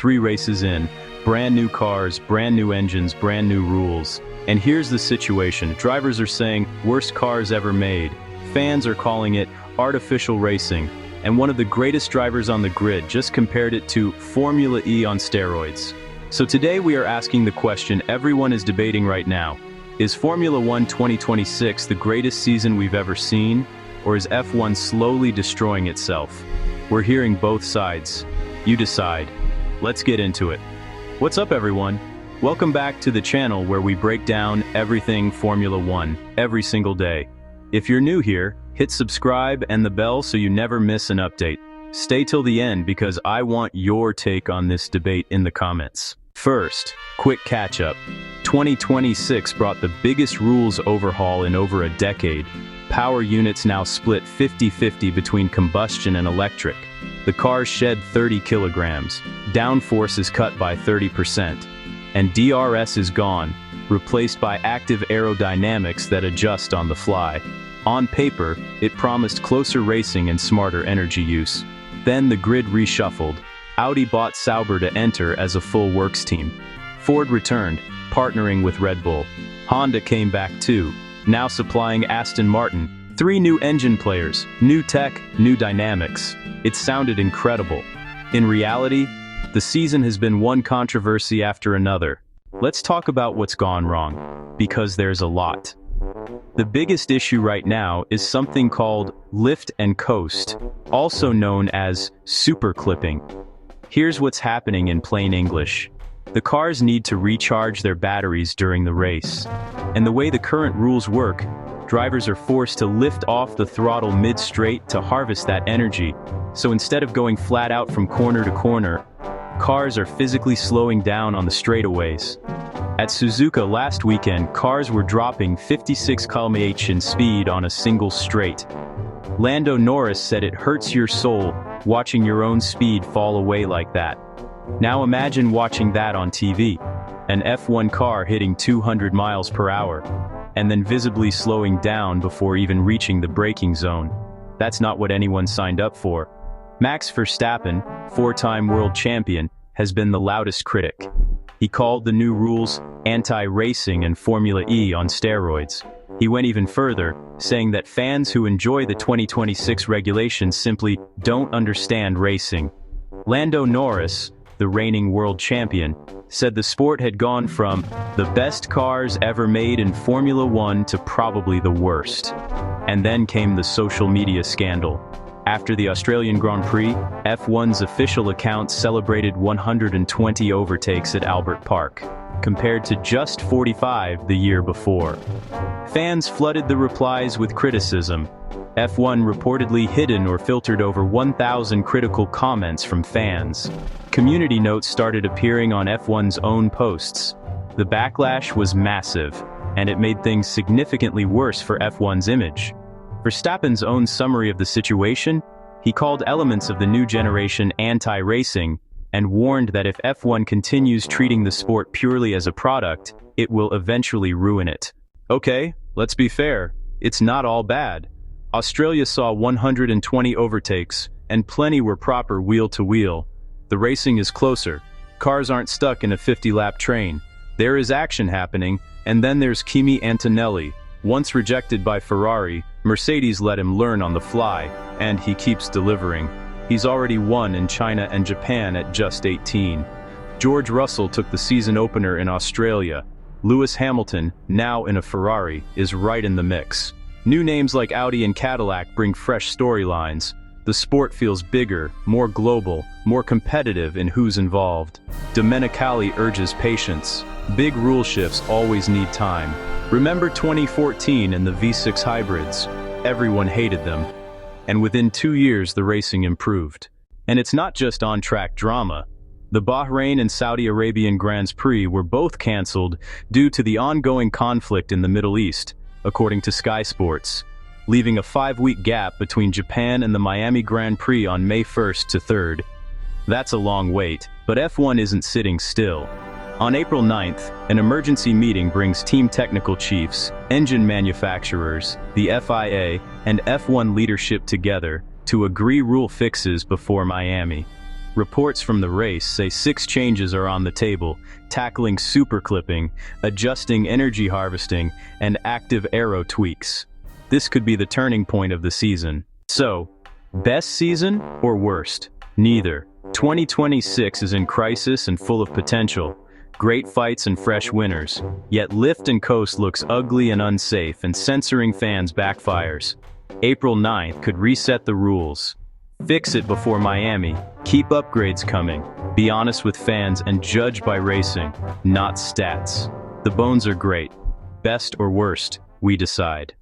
3 races in, brand new cars, brand new engines, brand new rules. And here's the situation. Drivers are saying, worst cars ever made. Fans are calling it artificial racing. And one of the greatest drivers on the grid just compared it to Formula E on steroids. So today we are asking the question everyone is debating right now. Is Formula 1 2026 the greatest season we've ever seen? Or is F1 slowly destroying itself? We're hearing both sides. You decide. Let's get into it. What's up, everyone? Welcome back to the channel where we break down everything Formula 1 every single day. If you're new here, hit subscribe and the bell so you never miss an update. Stay till the end because I want your take on this debate in the comments. First, quick catch-up. 2026 brought the biggest rules overhaul in over a decade. Power units now split 50-50 between combustion and electric. The cars shed 30 kilograms. Downforce is cut by 30%. And DRS is gone, replaced by active aerodynamics that adjust on the fly. On paper, it promised closer racing and smarter energy use. Then the grid reshuffled. Audi bought Sauber to enter as a full works team. Ford returned, partnering with Red Bull. Honda came back too, now supplying Aston Martin. 3 new engine players, new tech, new dynamics. It sounded incredible. In reality, the season has been one controversy after another. Let's talk about what's gone wrong, because there's a lot. The biggest issue right now is something called lift and coast, also known as super clipping. Here's what's happening in plain English. The cars need to recharge their batteries during the race. And the way the current rules work, drivers are forced to lift off the throttle mid-straight to harvest that energy. So instead of going flat out from corner to corner, cars are physically slowing down on the straightaways. At Suzuka last weekend, cars were dropping 56 km/h in speed on a single straight. Lando Norris said it hurts your soul watching your own speed fall away like that. Now imagine watching that on TV. An F1 car hitting 200 miles per hour, and then visibly slowing down before even reaching the braking zone. That's not what anyone signed up for. Max Verstappen, 4-time world champion, has been the loudest critic. He called the new rules anti-racing and Formula E on steroids. He went even further, saying that fans who enjoy the 2026 regulations simply don't understand racing. Lando Norris, the reigning world champion, said the sport had gone from the best cars ever made in Formula 1 to probably the worst. And then came the social media scandal. After the Australian Grand Prix, F1's official account celebrated 120 overtakes at Albert Park, compared to just 45 the year before. Fans flooded the replies with criticism. F1 reportedly hidden or filtered over 1,000 critical comments from fans. Community notes started appearing on F1's own posts. The backlash was massive, and it made things significantly worse for F1's image. Verstappen's own summary of the situation, he called elements of the new generation anti-racing, and warned that if F1 continues treating the sport purely as a product, it will eventually ruin it. Okay, let's be fair, it's not all bad. Australia saw 120 overtakes, and plenty were proper wheel-to-wheel. The racing is closer. Cars aren't stuck in a 50-lap train. There is action happening, and then there's Kimi Antonelli. Once rejected by Ferrari, Mercedes let him learn on the fly, and he keeps delivering. He's already won in China and Japan at just 18. George Russell took the season opener in Australia. Lewis Hamilton, now in a Ferrari, is right in the mix. New names like Audi and Cadillac bring fresh storylines. The sport feels bigger, more global, more competitive in who's involved. Domenicali urges patience. Big rule shifts always need time. Remember 2014 and the V6 hybrids? Everyone hated them. And within 2 years the racing improved. And it's not just on-track drama. The Bahrain and Saudi Arabian Grands Prix were both cancelled due to the ongoing conflict in the Middle East, according to Sky Sports, leaving a 5-week gap between Japan and the Miami Grand Prix on May 1st to 3rd. That's a long wait, but F1 isn't sitting still. On April 9th, an emergency meeting brings team technical chiefs, engine manufacturers, the FIA, and F1 leadership together to agree rule fixes before Miami. Reports from the race say 6 changes are on the table, tackling super clipping, adjusting energy harvesting, and active aero tweaks. This could be the turning point of the season. So, best season or worst? Neither. 2026 is in crisis and full of potential. Great fights and fresh winners. Yet Lift and Coast looks ugly and unsafe, and censoring fans backfires. April 9th could reset the rules. Fix it before Miami. Keep upgrades coming. Be honest with fans and judge by racing, not stats. The bones are great. Best or worst, we decide.